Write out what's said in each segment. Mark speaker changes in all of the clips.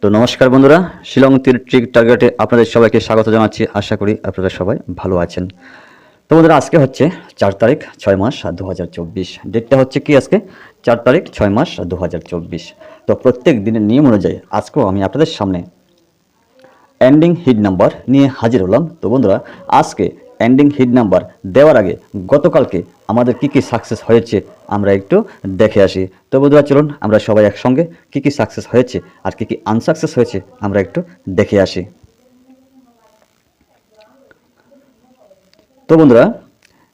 Speaker 1: তো নমস্কার বন্ধুরা, শিলং তীর ট্রিক টার্গেটে আপনাদের সবাইকে স্বাগত জানাচ্ছি। আশা করি আপনারা সবাই ভালো আছেন। তো বন্ধুরা, আজকে হচ্ছে 4 তারিখ 6 মাস 2024। ডেটটা হচ্ছে কি আজকে 4 তারিখ 6 মাস 2024। তো প্রত্যেক দিনের নিয়ম অনুযায়ী আজকেও আমি আপনাদের সামনে এন্ডিং হিট নাম্বার নিয়ে হাজির হলাম। তো বন্ধুরা, আজকে এন্ডিং হিট নাম্বার দেওয়ার আগে গতকালকে আমাদের কি কি সাকসেস হয়েছে আমরা একটু দেখে আসি। তো বন্ধুরা, চলুন আমরা সবাই একসঙ্গে কি কি সাকসেস হয়েছে আর কি কি আনসাকসেস হয়েছে আমরা একটু দেখে আসি। তো বন্ধুরা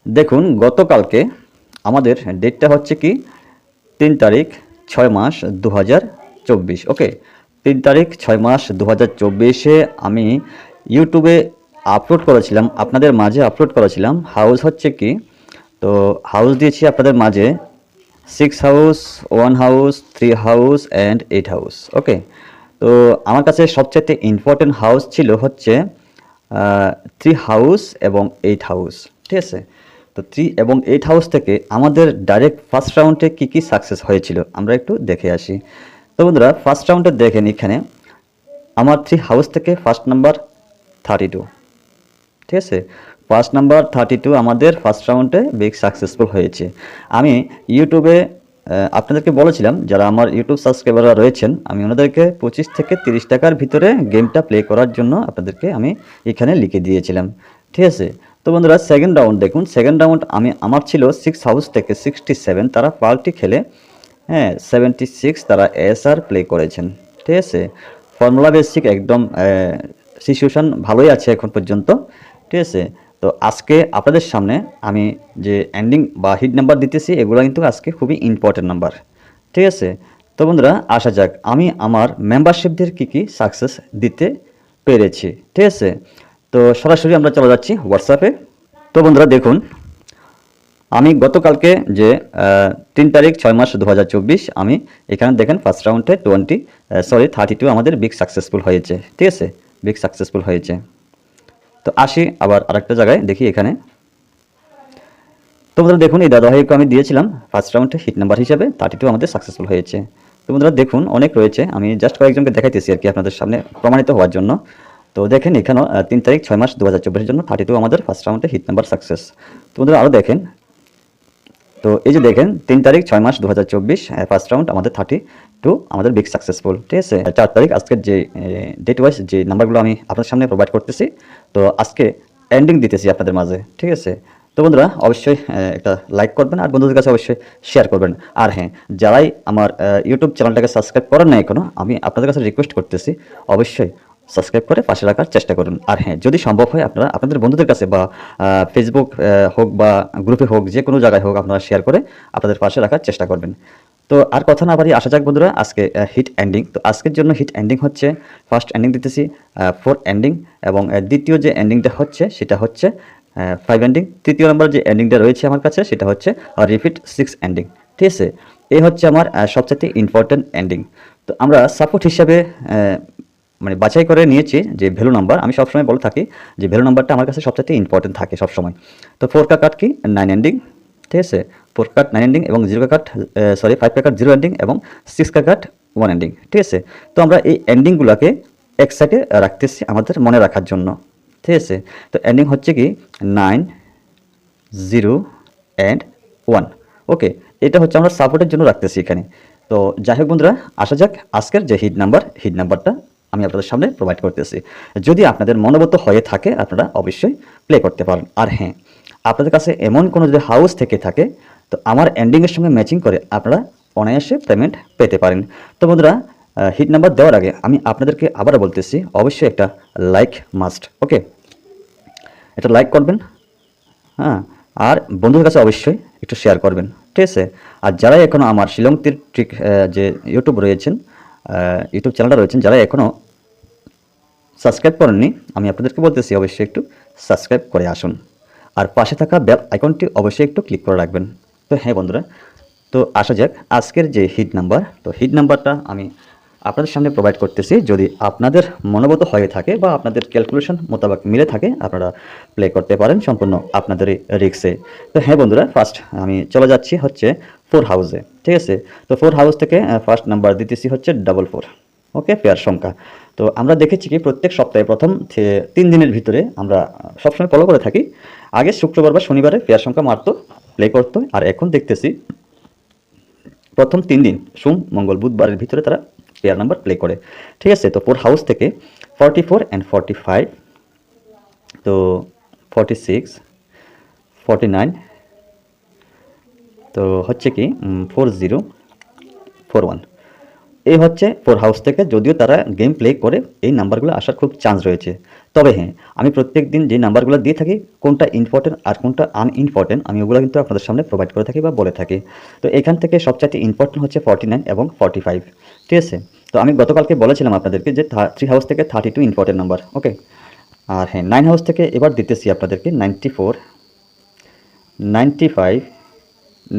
Speaker 1: দেখুন, গতকালকে আমাদের ডেটটা হচ্ছে কি 3 তারিখ 6 মাস 2024। ওকে, 3 তারিখ 6 মাস 2024-এ আমি ইউটিউবে আপলোড করেছিলাম, আপনাদের মাঝে আপলোড করেছিলাম। হাউস হচ্ছে কি, তো হাউস দিয়েছি আপনাদের মাঝে 6 house, 1 house, 3 house and 8 house. Okay, তো আমার কাছে সবচেয়ে ইম্পর্টেন্ট হাউস ছিল হচ্ছে 3 হাউস এবং 8 হাউস। ঠিক আছে, তো 3 এবং 8 হাউস থেকে আমাদের ডাইরেক্ট ফার্স্ট রাউন্ডে কী কী সাকসেস হয়েছিল আমরা একটু দেখে আসি। তো বন্ধুরা, ফার্স্ট রাউন্ডে দেখেন এখানে আমার 3 হাউস থেকে ফার্স্ট নাম্বার 32। ঠিক আছে, ফার্স্ট নাম্বার 32 আমাদের ফার্স্ট রাউন্ডে বিগ সাকসেসফুল হয়েছে। আমি ইউটিউবে আপনাদেরকে বলেছিলাম, যারা আমার ইউটিউব সাবস্ক্রাইবাররা রয়েছেন, আমি ওনাদেরকে 25 থেকে 30 টাকার ভিতরে গেমটা প্লে করার জন্য আপনাদেরকে আমি এখানে লিখে দিয়েছিলাম। ঠিক আছে, তো বন্ধুরা সেকেন্ড রাউন্ড দেখুন। সেকেন্ড রাউন্ড আমার ছিল 6 হাউস থেকে 67, তারা পাল্টি খেলে 76 তারা এসআর প্লে করেছেন। ঠিক আছে, ফর্মুলা বেসিক একদম সিচুয়েশন ভালোই আছে এখন পর্যন্ত। ঠিক আছে, তো আজকে আপনাদের সামনে আমি যে এন্ডিং বা হিট নাম্বার দিতেছি, এগুলো কিন্তু আজকে খুবই ইম্পর্টেন্ট নাম্বার। ঠিক আছে, তো বন্ধুরা আসা যাক আমি আমার মেম্বারশিপদের কী কী সাকসেস দিতে পেরেছি। ঠিক আছে, তো সরাসরি আমরা চলে যাচ্ছি হোয়াটসঅ্যাপে। তো বন্ধুরা দেখুন, আমি গতকালকে যে 3 তারিখ 6 মাস 2024 আমি এখানে দেখেন ফার্স্ট রাউন্ডে 32 আমাদের বিগ সাকসেসফুল হয়েছে। ঠিক আছে, বিগ সাকসেসফুল হয়েছে। তো আসি আবার আরেকটা জায়গায় দেখি এখানে। তো বন্ধুরা দেখুন, এই দাদাভাইকে আমি দিয়েছিলাম ফার্স্ট রাউন্ডে হিট নাম্বার হিসাবে 32 আমাদের সাকসেসফুল হয়েছে। তো বন্ধুরা দেখুন, অনেক রয়েছে, আমি জাস্ট কয়েকজনকে দেখাইতেছি আর কি আপনাদের সামনে প্রমাণিত হওয়ার জন্য। তো দেখেন এখানেও 3 তারিখ 6 মাস 2024-এর জন্য 32 আমাদের ফার্স্ট রাউন্ডে হিট নাম্বার সাকসেস। তো বন্ধুরা আরও দেখেন, তো এই যে দেখেন 3 তারিখ 6 মাস 2024 ফার্স্ট রাউন্ড আমাদের 32 আমাদের বিগ সাকসেসফুল। ঠিক আছে, 4 তারিখ আজকের যে ডেট ওয়াইজ যে নাম্বারগুলো আমি আপনাদের সামনে প্রোভাইড করতেছি, তো আজকে এন্ডিং দিতেছি আপনাদের মাঝে। ঠিক আছে, তো বন্ধুরা অবশ্যই একটা লাইক করবেন আর বন্ধুদের কাছে অবশ্যই শেয়ার করবেন। আর হ্যাঁ, যারাই আমার ইউটিউব চ্যানেলটাকে সাবস্ক্রাইব করেন না এখনও, আমি আপনাদের কাছে রিকোয়েস্ট করতেছি অবশ্যই সাবস্ক্রাইব করে পাশে রাখার চেষ্টা করুন। আর হ্যাঁ, যদি সম্ভব হয় আপনারা আপনাদের বন্ধুদের কাছে বা ফেসবুক হোক বা গ্রুপে হোক, যে কোনো জায়গায় হোক, আপনারা শেয়ার করে আপনাদের পাশে রাখার চেষ্টা করবেন। তো আর কথা না বাড়িয়ে আসা যাক বন্ধুরা আজকে হিট এন্ডিং। তো আজকের জন্য হিট এন্ডিং হচ্ছে, ফার্স্ট এন্ডিং দিতেছি 4 এন্ডিং, এবং দ্বিতীয় যে এন্ডিংটা হচ্ছে সেটা হচ্ছে 5 এন্ডিং। তৃতীয় নম্বর যে এন্ডিংটা রয়েছে আমার কাছে সেটা হচ্ছে রিপিট 6 এন্ডিং। ঠিক আছে, এই হচ্ছে আমার সবচেয়ে ইম্পর্টেন্ট এন্ডিং। তো আমরা সাপোর্ট হিসাবে মানে বাছাই করে নিয়েছি যে ভ্যালু নাম্বার। আমি সবসময় বলে থাকি যে ভ্যালু নাম্বারটা আমার কাছে সবচেয়ে ইম্পর্টেন্ট থাকে সবসময়। তো 4 কা কাট কি 9 এন্ডিং। ঠিক আছে, 4 কাট 9 এন্ডিং এবং 0 কা কাট 5 কা কাট 0 এন্ডিং এবং 6 কা কাট 1 এন্ডিং। ঠিক আছে, তো আমরা এই এন্ডিংগুলোকে এক সাইডে রাখতেছি আমাদের মনে রাখার জন্য। ঠিক আছে, তো এন্ডিং হচ্ছে কি 9, 0 অ্যান্ড 1। ওকে, এটা হচ্ছে আমরা সাপোর্টের জন্য রাখতেছি এখানে। তো যাই হোক বন্ধুরা, আসা যাক আজকের যে হিট নাম্বারটা আমি আপনাদের সামনে প্রোভাইড করতেছি। যদি আপনাদের মনোবত হয়ে থাকে আপনারা অবশ্যই প্লে করতে পারেন। আর হ্যাঁ, আপনাদের কাছে এমন কোনো যদি হাউস থেকে থাকে, তো আমার এন্ডিংয়ের সঙ্গে ম্যাচিং করে আপনারা অনায়াসে পেমেন্ট পেতে পারেন। তো বন্ধুরা, হিট নাম্বার দেওয়ার আগে আমি আপনাদেরকে আবারও বলতেছি অবশ্যই একটা লাইক মাস্ট। ওকে, এটা লাইক করবেন, হ্যাঁ, আর বন্ধুদের কাছে অবশ্যই একটু শেয়ার করবেন। ঠিক আছে, আর যারা এখনও আমার শিলং তীর ট্রিক যে ইউটিউব চ্যানেলটা রয়েছেন, যারা এখনও সাবস্ক্রাইব করেননি, আমি আপনাদেরকে বলতেছি অবশ্যই একটু সাবস্ক্রাইব করে আসুন, আর পাশে থাকা বেল আইকনটি অবশ্যই একটু ক্লিক করে রাখবেন। তো হ্যাঁ বন্ধুরা, তো আসা যাক আজকের যে হিট নাম্বার। তো হিট নাম্বারটা আমি আপনাদের সামনে প্রোভাইড করতেছি। যদি আপনাদের মনোবত হয়ে থাকে বা আপনাদের ক্যালকুলেশন মোতাবেক মিলে থাকে, আপনারা প্লে করতে পারেন সম্পূর্ণ আপনাদেরই রিক্সে। তো হ্যাঁ বন্ধুরা, ফার্স্ট আমি চলে যাচ্ছি হচ্ছে 4 হাউসে। ঠিক আছে, তো 4 হাউস থেকে ফার্স্ট নাম্বার দিতেছি হচ্ছে 44। ওকে, পেয়ার সংখ্যা। তো আমরা দেখেছি কি প্রত্যেক সপ্তাহে প্রথম 3 দিনের ভিতরে আমরা সবসময় ফলো করে থাকি, আগে শুক্রবার বা শনিবারে পেয়ার সংখ্যা মারতো, প্লে করতো, আর এখন দেখতেছি প্রথম 3 দিন সোম মঙ্গল বুধবারের ভিতরে তারা পেয়ার নাম্বার প্লে করে। ঠিক আছে, তো পোর হাউস থেকে 44 অ্যান্ড 45, তো 46, 49, তো হচ্ছে কি 4041, এই হচ্ছে ফোর হাউস থেকে। যদিও তারা গেম প্লে করে এই নাম্বারগুলো আসার খুব চান্স রয়েছে, তবে হ্যাঁ আমি প্রত্যেক দিন যে নাম্বারগুলো দিয়ে থাকি কোনটা ইম্পর্টেন্ট আর কোনটা আনইম্পর্টেন্ট আমি ওগুলো কিন্তু আপনাদের সামনে প্রোভাইড করে থাকি বা বলে থাকি। তো এখান থেকে সবচাইতে ইম্পর্টেন্ট হচ্ছে 49 এবং 45। ঠিক আছে, তো আমি গতকালকে বলেছিলাম আপনাদেরকে যে 3 হাউস থেকে 32 ইম্পর্টেন্ট নাম্বার। ওকে, আর হ্যাঁ 9 হাউস থেকে এবার দিতেছি আপনাদেরকে 94, 95,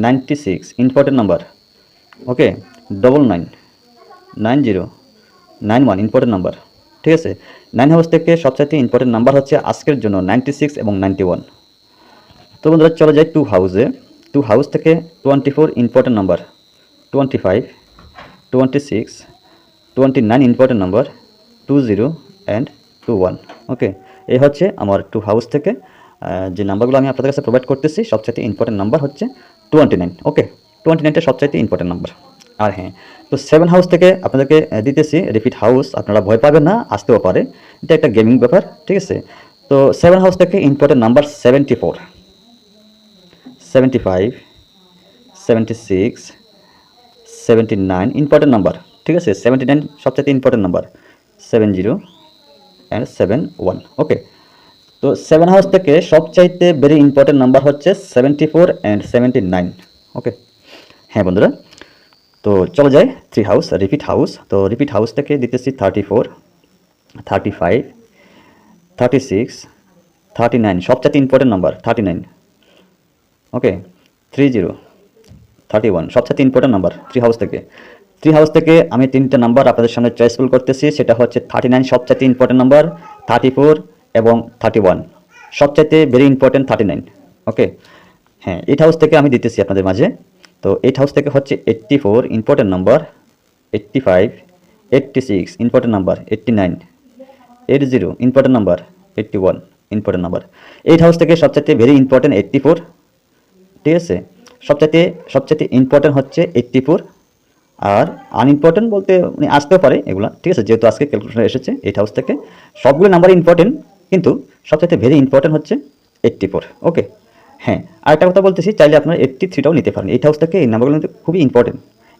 Speaker 1: 96 ইম্পর্টেন্ট নাম্বার। ওকে, 99, 90, 91 ইম্পর্টেন্ট নাম্বার। ঠিক আছে, 9 হাউস থেকে সবচাইতে ইম্পর্টেন্ট নাম্বার হচ্ছে আজকের জন্য 96 এবং 91। তো বন্ধুরা চলে যাই 2 হাউসে। 2 হাউস থেকে 24 important number, 25, 26, 29 important number, 20 and 21। ওকে, এই হচ্ছে আমার 2 হাউস থেকে যে নাম্বারগুলো আমি আপনাদের কাছে প্রোভাইড করতেছি সবচাইতে ইম্পর্টেন্ট নাম্বার হচ্ছে 29। ওকে, 29টা সবচাইতে ইম্পর্টেন্ট নাম্বার। আর হ্যাঁ, তো 7 হাউস থেকে আপনাদেরকে দিতেছি রিপিট হাউস, আপনারা ভয় পাবেন না, আসতেও পারে, এটা একটা গেমিং ব্যাপার। ঠিক আছে, তো 7 হাউস থেকে ইম্পর্টেন্ট নাম্বার 74, 75, 76, 79 ইম্পর্টেন্ট নাম্বার। ঠিক আছে, 79 সবচাইতে ইম্পর্টেন্ট নাম্বার, 70 অ্যান্ড 71। ওকে, তো 7 হাউস থেকে সবচাইতে ভেরি ইম্পর্টেন্ট নাম্বার হচ্ছে 74 অ্যান্ড 79। ওকে, হ্যাঁ বন্ধুরা, তো চলে যায় 3 হাউস রিপিট হাউস। তো রিপিট হাউস থেকে দিতেছি 34, 35, 36, 39 সবচাইতে ইম্পর্টেন্ট নাম্বার 39। ওকে, 30, 31 সবচাইতে ইম্পর্টেন্ট নাম্বার 3 হাউস থেকে। 3 হাউস থেকে আমি 3টা নাম্বার আপনাদের সামনে চয়েসফুল করতেছি, সেটা হচ্ছে 39 সবচাইতে ইম্পর্টেন্ট নাম্বার, 34 এবং 31 সবচাইতে ভেরি ইম্পর্টেন্ট 39। ওকে, হ্যাঁ 8 হাউস থেকে আমি দিতেছি আপনাদের মাঝে। তো 8 হাউস থেকে হচ্ছে 84 important number, 85, 86 important number, 89, 80 important number, 81 important number. 8 house থেকে সবচাইতে ভেরি ইম্পর্টেন্ট 84। ঠিক আছে, সবচাইতে ইম্পর্টেন্ট হচ্ছে 84, আর আনইম্পর্টেন্ট বলতে মানে আসতেও পারে এগুলা। ঠিক আছে, যেহেতু আজকে ক্যালকুলেশন এসেছে 8 হাউস থেকে সবগুলো নাম্বার ইম্পর্টেন্ট, কিন্তু সবচাইতে ভেরি ইম্পর্টেন্ট হচ্ছে 84। ওকে, হ্যাঁ আরেকটা কথা বলতেছি, চাইলে আপনারা 83টাও নিতে পারেন। 8 হাউস থেকে এই নাম্বারগুলো কিন্তু খুবই ইম্পর্টেন্ট,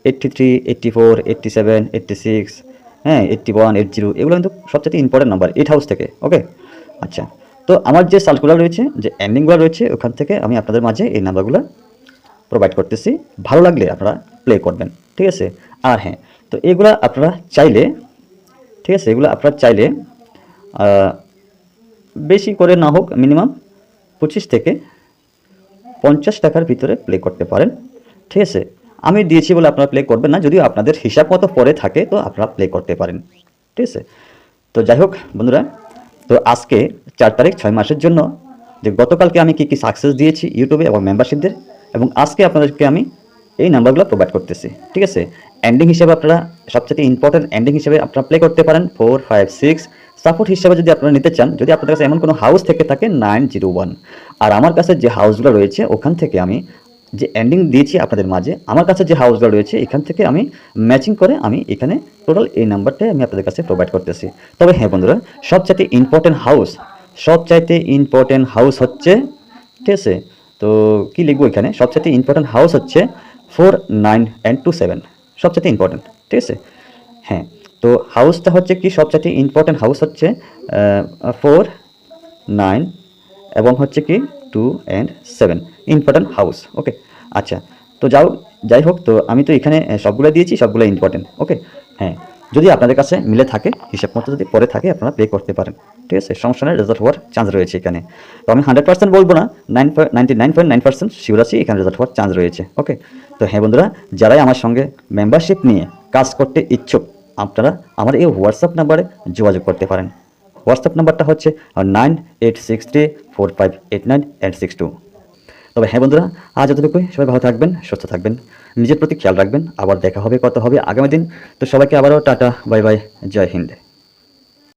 Speaker 1: 83, 84, 87, 86, হ্যাঁ 81, 80 এগুলো কিন্তু সবচাইতে ইম্পর্টেন্ট নাম্বার 8 হাউস থেকে। ওকে, আচ্ছা, তো আমার যে সার্কুলার রয়েছে, যে এন্ডিংগুলো রয়েছে, ওখান থেকে আমি আপনাদের মাঝে এই নাম্বারগুলো প্রোভাইড করতেছি, ভালো লাগলে আপনারা প্লে করবেন। ঠিক আছে, আর হ্যাঁ, তো এগুলো আপনারা চাইলে, ঠিক আছে, এগুলো আপনারা চাইলে বেশি করে না হোক মিনিমাম 25 থেকে 50 টাকার ভিতরে প্লে করতে পারেন। ঠিক আছে, আমি দিয়েছি বলে আপনারা প্লে করবেন না, যদিও আপনাদের হিসাব মতো পরে থাকে তো আপনারা প্লে করতে পারেন। ঠিক আছে, তো যাই হোক বন্ধুরা, তো আজকে 4 তারিখ 6 মাসের জন্য যে গতকালকে আমি কী কী সাকসেস দিয়েছি ইউটিউবে এবং মেম্বারশিপদের, এবং আজকে আপনাদেরকে আমি এই নাম্বারগুলো প্রোভাইড করতেছি। ঠিক আছে, এন্ডিং হিসেবে আপনারা সবচেয়ে ইম্পর্টেন্ট এন্ডিং হিসেবে আপনারা প্লে করতে পারেন 4, 5, 6। সাপোর্ট হিসেবে যদি আপনারা নিতে চান, যদি আপনাদের কাছে এমন কোনো হাউস থেকে থাকে 901, আর আমার কাছে যে হাউসগুলো রয়েছে ওখান থেকে আমি যে এন্ডিং দিয়েছি আপনাদের মাঝে, আমার কাছে যে হাউসগুলো রয়েছে এখান থেকে আমি ম্যাচিং করে আমি এখানে টোটাল এই নাম্বারটাই আমি আপনাদের কাছে প্রোভাইড করতেছি। তবে হ্যাঁ বন্ধুরা, সবচাইতে ইম্পর্টেন্ট হাউস হচ্ছে, ঠিক আছে, তো কি লিখবো এখানে, সবচাইতে ইম্পর্টেন্ট হাউস হচ্ছে 4, 9 অ্যান্ড 27 সবচাইতে ইম্পর্টেন্ট। ঠিক আছে, হ্যাঁ, তো হাউসটা হচ্ছে কি সবচাইতে ইম্পর্টেন্ট হাউস হচ্ছে 4, 9 এবং হচ্ছে কি 2 অ্যান্ড 7 ইম্পর্টেন্ট হাউস। ওকে, আচ্ছা, তো যাই হোক, তো আমি তো এখানে সবগুলো দিয়েছি, সবগুলো ইম্পর্টেন্ট। ওকে, হ্যাঁ, যদি আপনাদের কাছে মিলে থাকে, হিসাব মতো যদি পরে থাকে, আপনারা প্লে করতে পারেন। ঠিক আছে, সমস্যা নেই, রেজাল্ট হওয়ার চান্স রয়েছে এখানে। তো আমি 100% বলবো না, 99.9% শিওর আছি এখানে রেজাল্ট হওয়ার চান্স রয়েছে। ওকে, তো হ্যাঁ বন্ধুরা, যারাই আমার সঙ্গে মেম্বারশিপ নিয়ে কাজ করতে ইচ্ছুক, আপনারা আমার এই হোয়াটসঅ্যাপ নাম্বারে যোগাযোগ করতে পারেন। হোয়াটসঅ্যাপ নাম্বারটা হচ্ছে 9863458962। তবে হ্যাঁ বন্ধুরা, আজ এতটুকুই। সবাই ভালো থাকবেন, সুস্থ থাকবেন, নিজের প্রতি খেয়াল রাখবেন। আবার দেখা হবে, কথা হবে আগামী দিন। তো সবাইকে আবারও টাটা, বাই বাই, জয় হিন্দ।